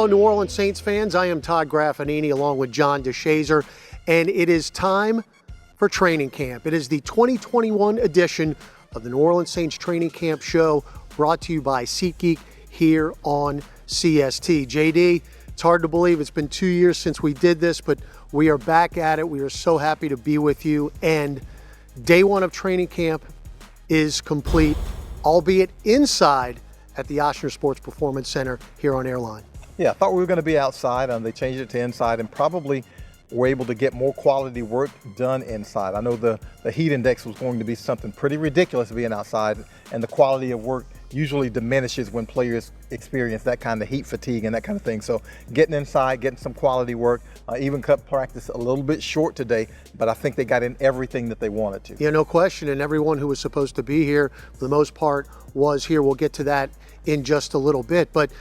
Hello, New Orleans Saints fans. I am Todd Graffanini along with John DeShazer, and it is time for training camp. It is the 2021 edition of the New Orleans Saints Training Camp Show, brought to you by SeatGeek here on CST. JD, it's hard to believe it's been 2 years since we did this, but we are back at it. We are so happy to be with you, and day one of training camp is complete, albeit inside at the Ochsner Sports Performance Center here on Airline. Yeah, I thought we were going to be outside, and they changed it to inside, and probably were able to get more quality work done inside. I know the heat index was going to be something pretty ridiculous being outside, and the quality of work usually diminishes when players experience that kind of heat fatigue and that kind of thing. So getting inside, getting some quality work, even cut practice a little bit short today, but I think they got in everything that they wanted to. Yeah, no question, and everyone who was supposed to be here, for the most part, was here. We'll get to that in just a little bit, but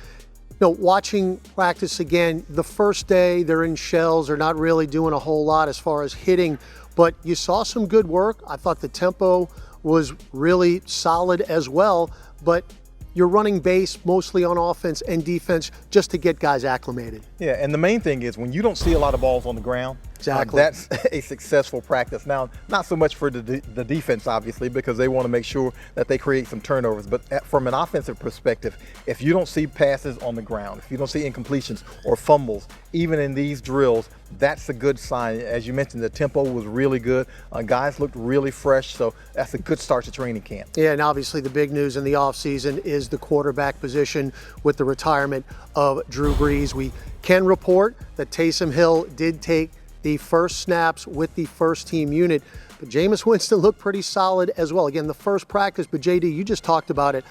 watching practice again, the first day they're in shells, they're not really doing a whole lot as far as hitting, but you saw some good work. I thought the tempo was really solid as well, but you're running base mostly on offense and defense just to get guys acclimated. Yeah, and the main thing is when you don't see a lot of balls on the ground, exactly, that's a successful practice. Now, not so much for the defense, obviously, because they want to make sure that they create some turnovers. But from an offensive perspective, if you don't see passes on the ground, if you don't see incompletions or fumbles, even in these drills, that's a good sign. As you mentioned, the tempo was really good. Guys looked really fresh, so that's a good start to training camp. Yeah, and obviously the big news in the offseason is the quarterback position with the retirement of Drew Brees. We can report that Taysom Hill did take the first snaps with the first team unit, but Jameis Winston looked pretty solid as well. Again, the first practice, but JD, you just talked about it.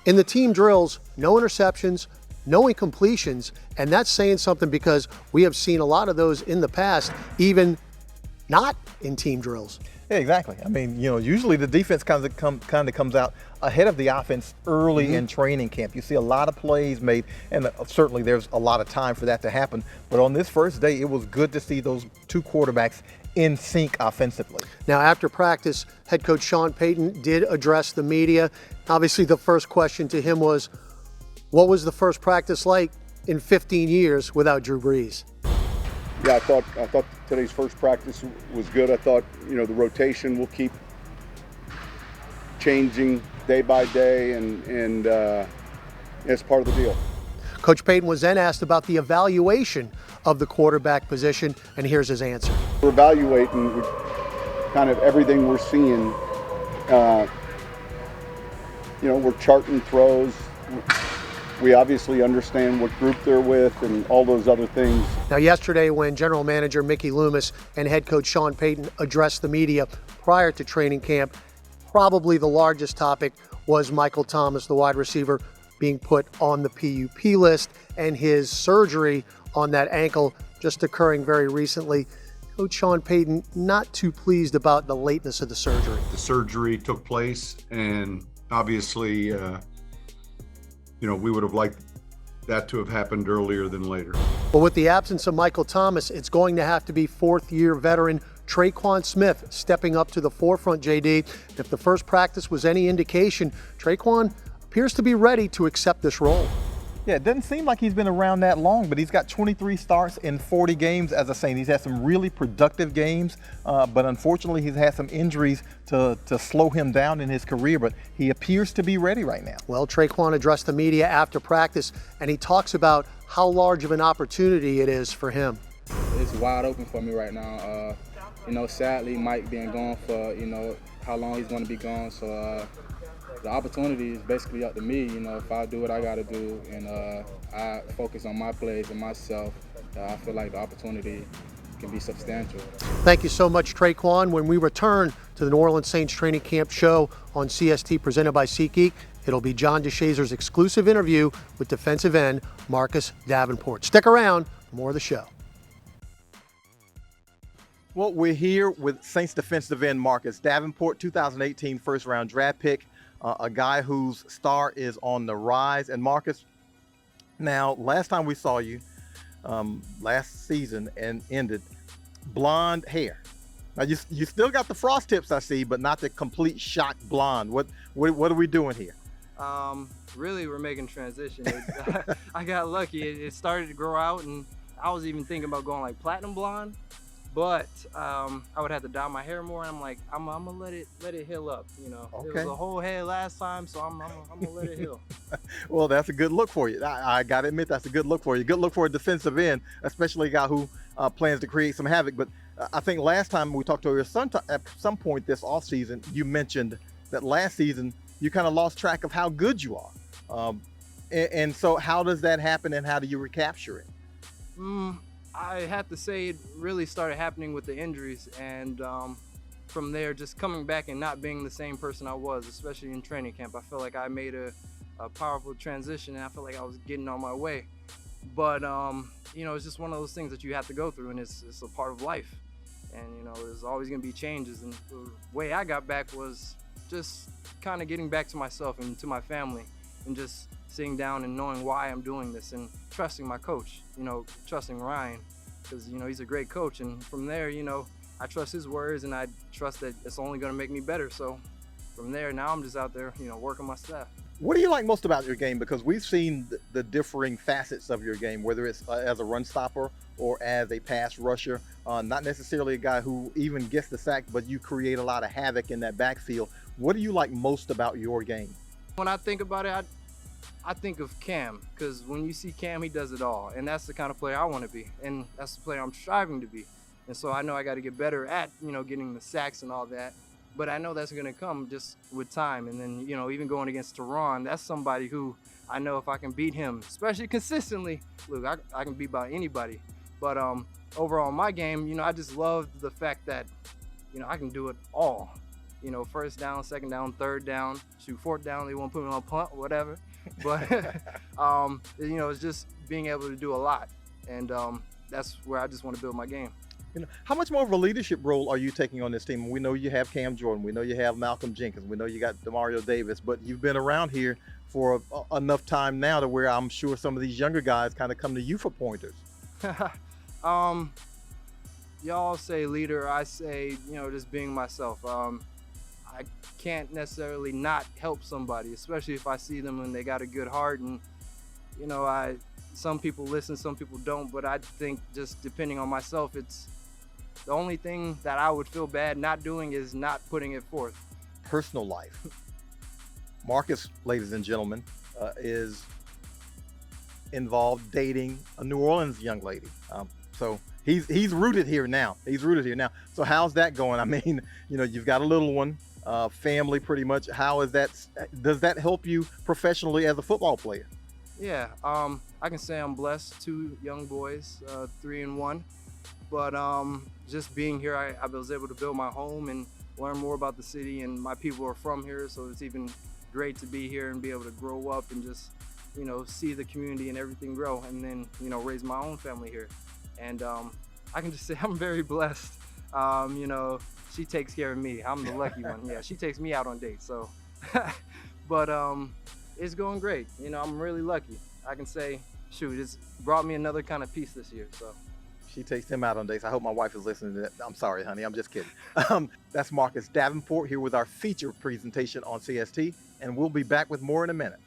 In the team drills, no interceptions, no incompletions, and that's saying something because we have seen a lot of those in the past, even not in team drills. Yeah, exactly. I mean, usually the defense kind of comes out ahead of the offense early in training camp. You see a lot of plays made, and certainly there's a lot of time for that to happen. But on this first day, it was good to see those two quarterbacks in sync offensively. Now, after practice, head coach Sean Payton did address the media. Obviously, the first question to him was, what was the first practice like in 15 years without Drew Brees? Yeah, I thought today's first practice was good. I thought, the rotation will keep changing day by day, and it's part of the deal. Coach Payton was then asked about the evaluation of the quarterback position, and here's his answer. We're evaluating kind of everything we're seeing. We're charting throws. We obviously understand what group they're with and all those other things. Now, yesterday when General Manager Mickey Loomis and head coach Sean Payton addressed the media prior to training camp, probably the largest topic was Michael Thomas, the wide receiver, being put on the PUP list and his surgery on that ankle just occurring very recently. Coach Sean Payton not too pleased about the lateness of the surgery. The surgery took place, and obviously, we would have liked that to have happened earlier than later. But with the absence of Michael Thomas, it's going to have to be fourth-year veteran Traquan Smith stepping up to the forefront, JD. If the first practice was any indication, Traquan appears to be ready to accept this role. Yeah, it doesn't seem like he's been around that long, but he's got 23 starts in 40 games as a Saint. He's had some really productive games, but unfortunately he's had some injuries to slow him down in his career, but he appears to be ready right now. Well, Traquan addressed the media after practice, and he talks about how large of an opportunity it is for him. It's wide open for me right now. Sadly, Mike being gone for, how long he's going to be gone, so the opportunity is basically up to me. If I do what I got to do and I focus on my plays and myself, I feel like the opportunity can be substantial. Thank you so much, Traquan. When we return to the New Orleans Saints Training Camp Show on CST presented by SeatGeek, it'll be John DeShazer's exclusive interview with defensive end Marcus Davenport. Stick around for more of the show. Well, we're here with Saints defensive end Marcus Davenport, 2018 first-round draft pick. A guy whose star is on the rise. And Marcus, now last time we saw you last season and ended, blonde hair. Now you still got the frost tips I see, but not the complete shot blonde. What are we doing here? Really, we're making transition. I got lucky. It started to grow out, and I was even thinking about going like platinum blonde, but I would have to dye my hair more. And I'm like, I'm gonna let it heal up. You know, Okay. It was a whole head last time, so I'm gonna let it heal. Well, that's a good look for you. I got to admit, that's a good look for you. Good look for a defensive end, especially a guy who plans to create some havoc. But I think last time we talked to your son, at some point this offseason, you mentioned that last season you kind of lost track of how good you are. And so how does that happen, and how do you recapture it? I have to say it really started happening with the injuries, and from there just coming back and not being the same person I was, especially in training camp. I feel like I made a powerful transition, and I feel like I was getting on my way. But you know, it's just one of those things that you have to go through, and it's a part of life. And you know, there's always gonna be changes, and the way I got back was just kind of getting back to myself and to my family, and just sitting down and knowing why I'm doing this, and trusting my coach, you know, trusting Ryan, because you know, he's a great coach. And from there, you know, I trust his words, and I trust that it's only going to make me better. So from there, now I'm just out there, you know, working my staff. What do you like most about your game? Because we've seen the differing facets of your game, whether it's as a run stopper or as a pass rusher. Not necessarily a guy who even gets the sack, but you create a lot of havoc in that backfield. What do you like most about your game? When I think about it, I think of Cam, because when you see Cam, he does it all, and that's the kind of player I want to be, and that's the player I'm striving to be. And so I know I got to get better at, you know, getting the sacks and all that. But I know that's going to come just with time. And then, you know, even going against Teron, that's somebody who I know if I can beat him, especially consistently, look, I can beat about anybody. But overall, my game, you know, I just love the fact that, you know, I can do it all. You know, first down, second down, third down, shoot, fourth down, they won't put me on punt, whatever. But, you know, it's just being able to do a lot. And that's where I just want to build my game. You know, how much more of a leadership role are you taking on this team? We know you have Cam Jordan. We know you have Malcolm Jenkins. We know you got Demario Davis. But you've been around here for enough time now to where I'm sure some of these younger guys kind of come to you for pointers. Y'all say leader. I say, you know, just being myself. I can't necessarily not help somebody, especially if I see them and they got a good heart. And, you know, some people listen, some people don't. But I think just depending on myself, it's the only thing that I would feel bad not doing is not putting it forth. Personal life. Marcus, ladies and gentlemen, is involved dating a New Orleans young lady. So he's rooted here now. He's rooted here now. So how's that going? I mean, you know, you've got a little one, family pretty much. How is that? Does that help you professionally as a football player? Yeah, I can say I'm blessed. 2 young boys, 3 and 1. But just being here, I was able to build my home and learn more about the city, and my people are from here, so it's even great to be here and be able to grow up and just, you know, see the community and everything grow, and then, you know, raise my own family here. And I can just say I'm very blessed. You know, she takes care of me. I'm the lucky one. Yeah, she takes me out on dates. So, but it's going great. You know, I'm really lucky. I can say, shoot, it's brought me another kind of piece this year. So. She takes him out on dates. I hope my wife is listening to that. I'm sorry, honey. I'm just kidding. That's Marcus Davenport here with our feature presentation on CST, and we'll be back with more in a minute.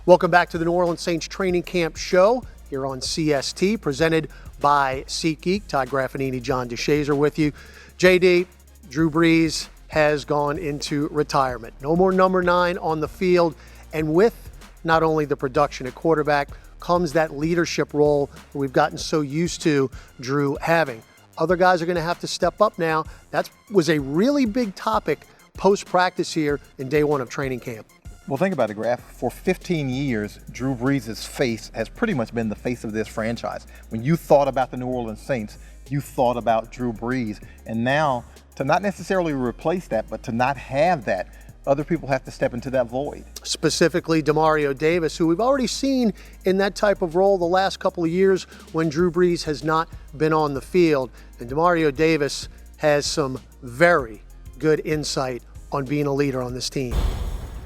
Welcome back to the New Orleans Saints Training Camp Show here on CST, presented by SeatGeek. Todd Graffanini, John DeShazer with you. JD, Drew Brees has gone into retirement. No more number 9 on the field, and with not only the production at quarterback comes that leadership role that we've gotten so used to Drew having. Other guys are going to have to step up now. That was a really big topic post-practice here in day 1 of training camp. Well, think about it, Graf. For 15 years, Drew Brees' face has pretty much been the face of this franchise. When you thought about the New Orleans Saints, you thought about Drew Brees. And now, to not necessarily replace that, but to not have that, other people have to step into that void. Specifically, Demario Davis, who we've already seen in that type of role the last couple of years when Drew Brees has not been on the field. And Demario Davis has some very good insight on being a leader on this team.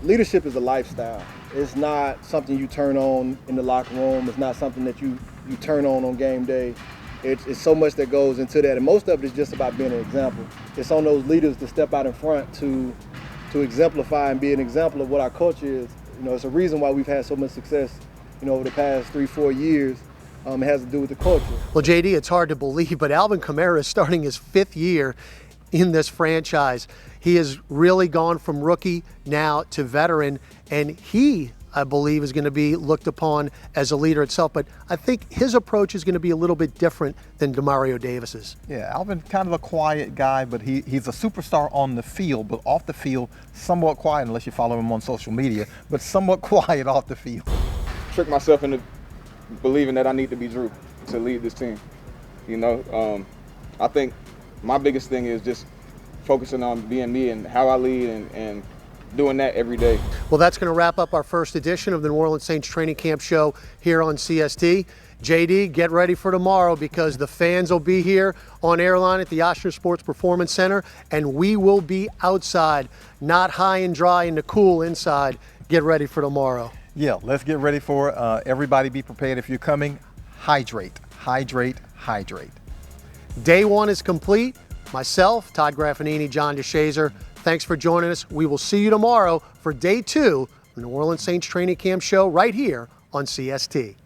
Leadership is a lifestyle. It's not something you turn on in the locker room. It's not something that you turn on game day. It's so much that goes into that. And most of it is just about being an example. It's on those leaders to step out in front to to exemplify and be an example of what our culture is. You know, it's a reason why we've had so much success, you know, over the past 3-4 years. It has to do with the culture. Well, JD, it's hard to believe, but Alvin Kamara is starting his 5th year in this franchise. He has really gone from rookie now to veteran, and he, I believe, is going to be looked upon as a leader itself. But I think his approach is going to be a little bit different than Demario Davis's. Yeah, Alvin, kind of a quiet guy, but he's a superstar on the field, but off the field, somewhat quiet, unless you follow him on social media, but somewhat quiet off the field. Trick myself into believing that I need to be Drew to lead this team. You know, I think my biggest thing is just focusing on being me and how I lead and doing that every day. Well, that's going to wrap up our first edition of the New Orleans Saints Training Camp Show here on CST. JD, get ready for tomorrow because the fans will be here on Airline at the Oshner Sports Performance Center, and we will be outside, not high and dry in the cool inside. Get ready for tomorrow. Yeah, let's get ready for it. Everybody be prepared. If you're coming, hydrate, hydrate, hydrate. Day 1 is complete. Myself, Todd Graffanini, John DeShazer, thanks for joining us. We will see you tomorrow for Day 2 of the New Orleans Saints Training Camp Show right here on CST.